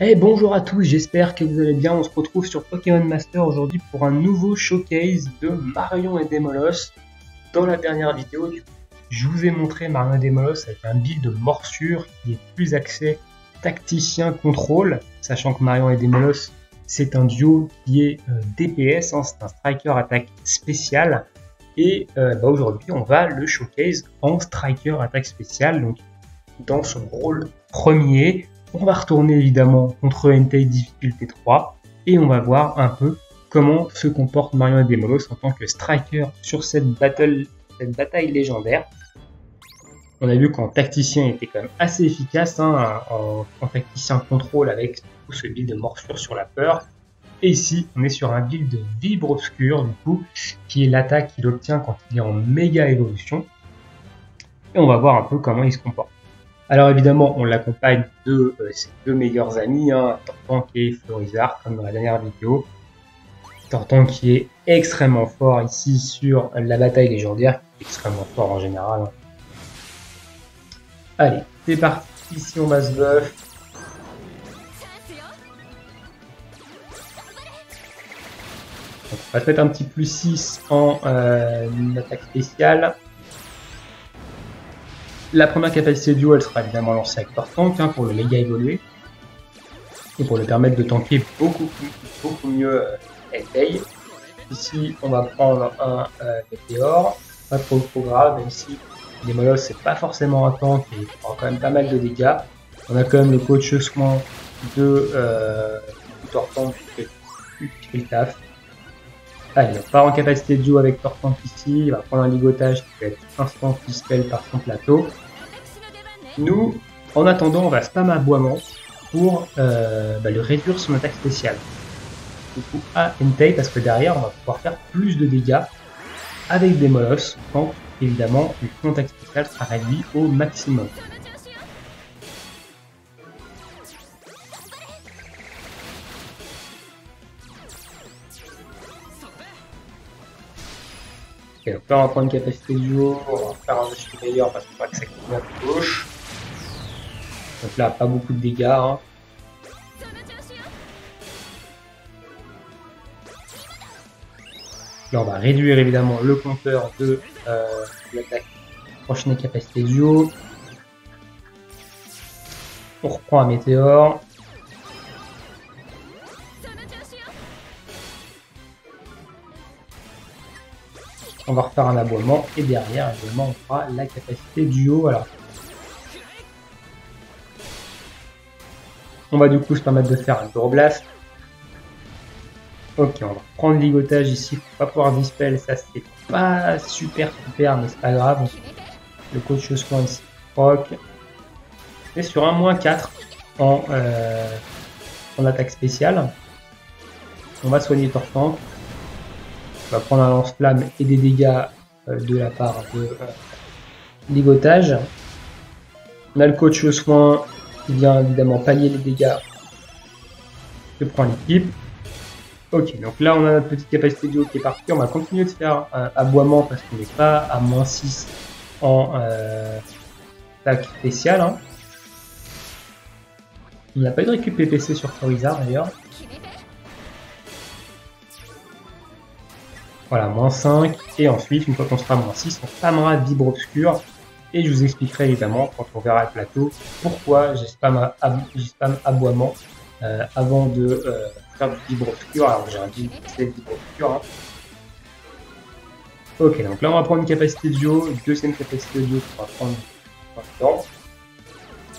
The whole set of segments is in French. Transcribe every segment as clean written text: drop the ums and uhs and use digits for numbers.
Hey, bonjour à tous, j'espère que vous allez bien. On se retrouve sur Pokémon Master aujourd'hui pour un nouveau showcase de Marion et Demolos. Dans la dernière vidéo, je vous ai montré Marion et Demolos avec un build de morsure qui est plus axé tacticien contrôle, sachant que Marion et Demolos c'est un duo qui est DPS, c'est un striker attaque spéciale. Et aujourd'hui on va le showcase en striker attaque spéciale, donc dans son rôle premier. On va retourner évidemment contre Entei difficulté 3 et on va voir un peu comment se comporte Marion et Demolos en tant que striker sur cette bataille légendaire. On a vu qu'en tacticien il était quand même assez efficace, en tacticien contrôle avec tout ce build de morsure sur la peur. Et ici on est sur un build de vibre obscur du coup, qui est l'attaque qu'il obtient quand il est en méga évolution. Et on va voir un peu comment il se comporte. Alors évidemment, on l'accompagne de ses deux meilleurs amis, Tortank et Florizard, comme dans la dernière vidéo. Tortank qui est extrêmement fort ici sur la bataille légendaire, qui est extrêmement fort en général. Allez, c'est parti, ici on va se buff. Donc, on va se mettre un petit plus 6 en attaque spéciale. La première capacité duo, elle sera évidemment lancée avec Tortank pour le méga évoluer et pour le permettre de tanker beaucoup mieux Entei. Ici, on va prendre un Météore, pas trop grave, même si Demolos c'est pas forcément un tank et il prend quand même pas mal de dégâts. On a quand même le coach soin de Tortank qui fait le taf. Allez, on part en capacité de duo avec Tortank ici, il va prendre un ligotage qui peut être instant dispel par son plateau. Nous, en attendant, on va spam aboiement pour le réduire son attaque spéciale. Du coup, à Entei, parce que derrière, on va pouvoir faire plus de dégâts avec Demolos quand, évidemment, son attaque spéciale sera réduit au maximum. Ok, donc là on va prendre une capacité de duo, on va faire un jeu meilleur parce qu'on va accéder à la gauche. Donc là, pas beaucoup de dégâts. Là, on va réduire évidemment le compteur de l'attaque. Prochaine capacité duo. On reprend un météore. On va refaire un aboiement et derrière, évidemment, on fera la capacité duo. Alors, on va du coup se permettre de faire un gros blast. Ok, on va prendre ligotage ici, faut pas pouvoir dispel, ça c'est pas super, mais c'est pas grave. Le coach soin ici proc. Et sur un -4 en attaque spéciale. On va soigner Tortank. On va prendre un lance-flamme et des dégâts de la part de ligotage. On a le coach soin qui vient évidemment pallier les dégâts que prend l'équipe. Ok, donc là on a notre petite capacité duo qui est partie. On va continuer de faire aboiement parce qu'on n'est pas à -6 en attaque spéciale. Il n'y a pas eu de récup PPC sur Florizard d'ailleurs. Voilà, -5. Et ensuite, une fois qu'on sera -6, on spammera vibre obscur. Et je vous expliquerai évidemment, quand on verra le plateau, pourquoi j'ai spam aboiement avant de faire du vibre obscur. Alors j'ai un vibre obscur. Ok, donc là on va prendre une capacité duo, une deuxième capacité duo qu'on va prendre maintenant.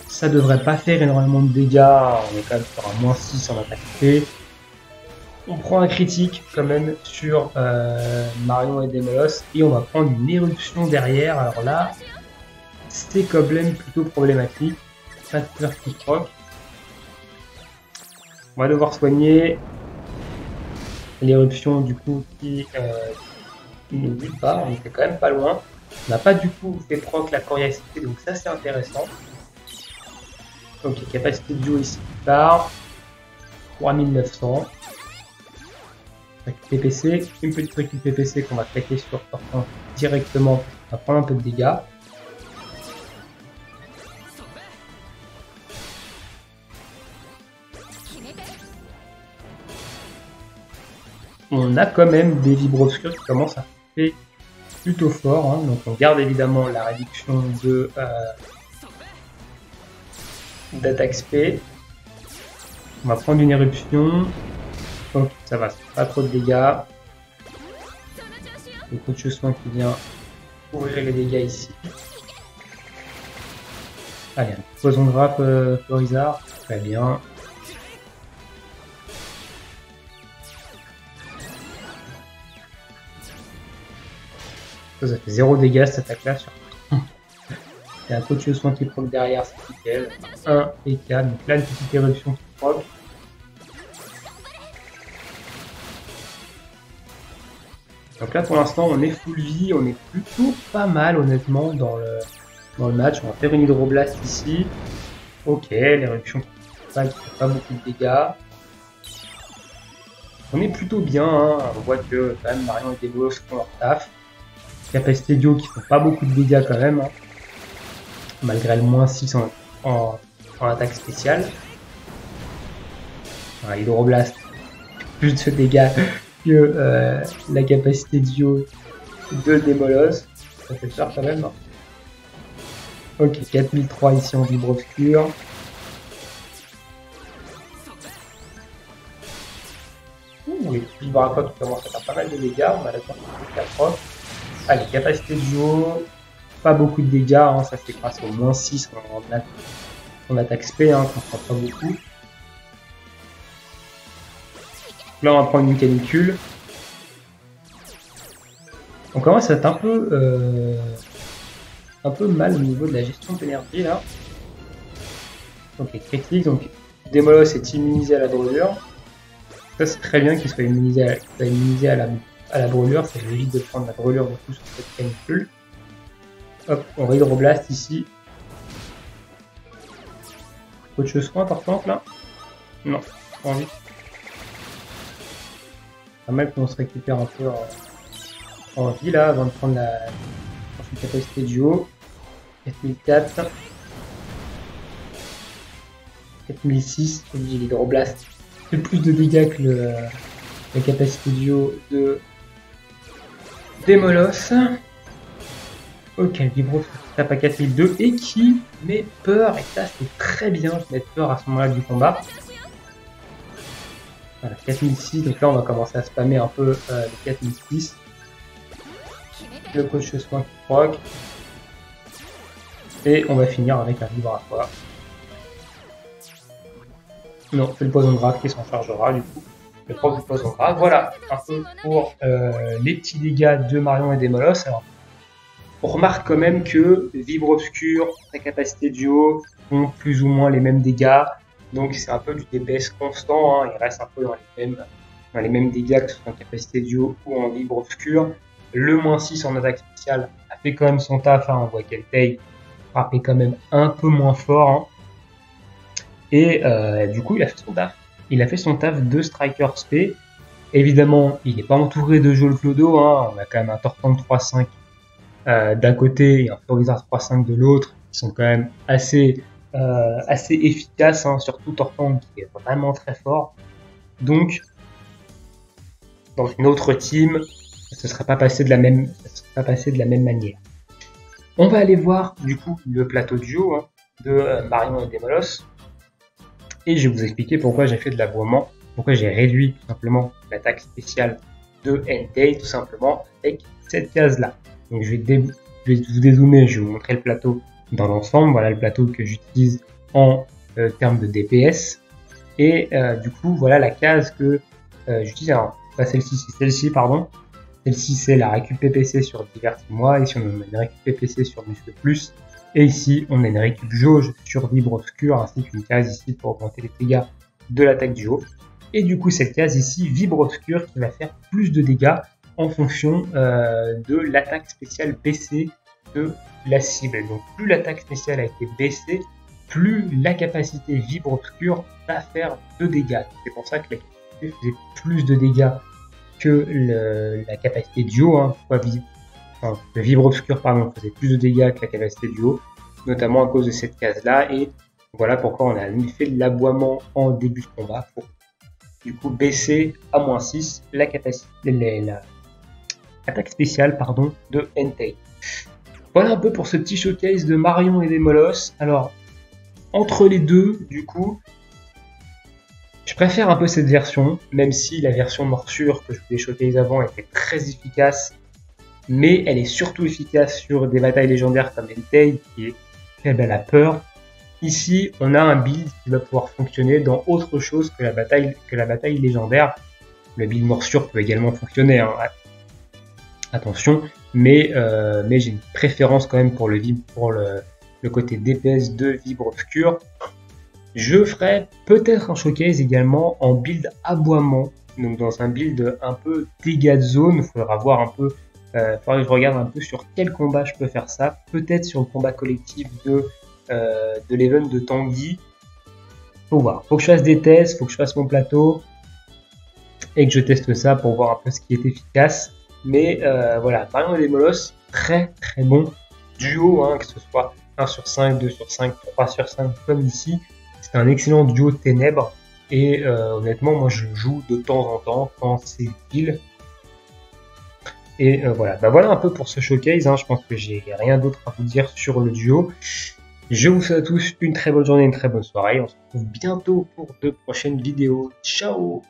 Ça devrait pas faire énormément de dégâts, on est quand même sur un -6 en attaque P. On prend un critique quand même sur Marion et Demolos et on va prendre une éruption derrière. Alors là, c'est quand même plutôt problématique. Pas de peur qui proc. On va devoir soigner l'éruption du coup qui ne bute pas. On était quand même pas loin. On n'a pas du coup fait proc la coriacité, donc ça c'est intéressant. Ok, capacité de duo ici qui part. 3900. PPC, une petite récup PPC qu'on va claquer sur Tortank directement, on va prendre un peu de dégâts. On a quand même des vibres obscurs qui commencent à faire plutôt fort, hein. Donc on garde évidemment la réduction de d'attaque SP. On va prendre une éruption. Ok, ça va, pas trop de dégâts. Le coach soin qui vient couvrir les dégâts ici. Allez, un poison de grappe Florizard, très bien. Ça fait 0 dégâts cette attaque-là. Il y a un coach soin qui proc derrière, c'est nickel. 1 et 4, donc là une petite éruption qui proc. Donc là pour l'instant on est full vie, on est plutôt pas mal honnêtement dans le match. On va faire une hydroblast ici. Ok, l'éruption qui fait pas beaucoup de dégâts. On est plutôt bien, hein. On voit que quand même Marion et Démolos font leur taf. Capacité duo qui font pas beaucoup de dégâts quand même, hein. Malgré le moins 6 en attaque spéciale. Voilà, Hydroblast, plus de dégâts que la capacité duo de Démolos. Ça fait cher quand même, hein. Ok, 4003 ici en vibre obscur. Les petits vibra-coques commencent à faire pas mal de dégâts. On a la chance de. Allez, capacité duo. Pas beaucoup de dégâts, hein. Ça c'est grâce au moins 6 en attaque SP, hein, qu'on prend pas beaucoup. Là on va prendre une canicule. On commence à être un peu mal au niveau de la gestion de l'énergie là. Ok, critique, donc Démolos est immunisé à la brûlure. Ça c'est très bien qu'il soit immunisé à la brûlure, ça évite de prendre la brûlure de coup sur cette canicule. Hop, on va hydroblast ici. Autre chose soin par contre là? Non, pas envie. Pas mal qu'on se récupère un peu en vie là avant de prendre la prochaine capacité duo. 4004. 4006, l'hydroblast fait plus de dégâts que la capacité duo de Démolos. Ok, le vibro tape à 4002 et qui met peur, et ça c'est très bien de mettre peur à ce moment-là du combat. Voilà, 4006, donc là on va commencer à spammer un peu les 4006. Le coach soin qui proc. Et on va finir avec un vibratoire. Non, c'est le poison grave qui s'en chargera du coup. Le proc du poison grave. Voilà, un peu pour les petits dégâts de Marion et Démolos. Alors, on remarque quand même que Vibre Obscur, sa capacité duo ont plus ou moins les mêmes dégâts. Donc c'est un peu du DPS constant, hein. Il reste un peu dans les mêmes dégâts que ce soit en capacité duo ou en Vibre Obscur. Le moins 6 en attaque spéciale a fait quand même son taf, hein. On voit qu'Eltei frappait quand même un peu moins fort, hein. Et du coup il a fait son taf. Il a fait son taf de Striker SP. Évidemment, il n'est pas entouré de Jol Clodo, hein. On a quand même un Tortank 3-5 d'un côté et un Florizard 3-5 de l'autre, qui sont quand même assez efficaces, hein, surtout Tortank qui est vraiment très fort. Donc, dans une autre team, ça ne serait pas passé de la même manière. On va aller voir du coup le plateau duo, hein, de Marion et Démolos, et je vais vous expliquer pourquoi j'ai fait de l'aboiement, pourquoi j'ai réduit tout simplement l'attaque spéciale de Entei, tout simplement avec cette case là. Donc je vais vous dézoomer, je vais vous montrer le plateau dans l'ensemble. Voilà le plateau que j'utilise en termes de DPS. Et du coup, voilà la case que j'utilise. Alors, pas celle-ci, c'est celle-ci, pardon. Celle-ci, c'est la récup PPC sur Divertis-moi. Ici, on a une récup PPC sur Muscle Plus. Et ici, on a une récup jauge sur Vibre Obscur, ainsi qu'une case ici pour augmenter les dégâts de l'attaque du haut. Et du coup, cette case ici, Vibre Obscur, qui va faire plus de dégâts en fonction de l'attaque spéciale baissée de la cible. Donc plus l'attaque spéciale a été baissée, plus la capacité Vibre Obscur va faire de dégâts. C'est pour ça que la capacité faisait plus de dégâts que la capacité duo, hein. Le Vibre Obscur pardon, faisait plus de dégâts que la capacité duo, notamment à cause de cette case là, et Voilà pourquoi on a fait de l'aboiement en début de combat pour du coup baisser à -6 la capacité, la attaque spéciale pardon, de Entei. Voilà un peu pour ce petit showcase de Marion et des Molosses. Alors, entre les deux, du coup, je préfère un peu cette version, même si la version morsure que je vous ai showcase avant était très efficace, mais elle est surtout efficace sur des batailles légendaires comme Entei, qui est faible à la peur. Ici, on a un build qui va pouvoir fonctionner dans autre chose que la bataille légendaire. Le build morsure peut également fonctionner, hein. Attention, mais j'ai une préférence quand même pour le côté DPS de Vibre Obscur. Je ferai peut-être un showcase également en build aboiement, donc dans un build un peu dégâts de zone. Il faudra voir un peu, faudra que je regarde un peu sur quel combat je peux faire ça. Peut-être sur le combat collectif de l'event de Tanguy. Faut voir, faut que je fasse des tests, faut que je fasse mon plateau et que je teste ça pour voir un peu ce qui est efficace. Mais voilà, Marion et des Molosses, très très bon duo, hein, que ce soit 1 sur 5, 2 sur 5, 3 sur 5 comme ici. C'est un excellent duo ténèbres et honnêtement moi je joue de temps en temps quand c'est utile. Et voilà, voilà un peu pour ce showcase, hein. Je pense que j'ai rien d'autre à vous dire sur le duo. Je vous souhaite à tous une très bonne journée, une très bonne soirée. On se retrouve bientôt pour de prochaines vidéos. Ciao!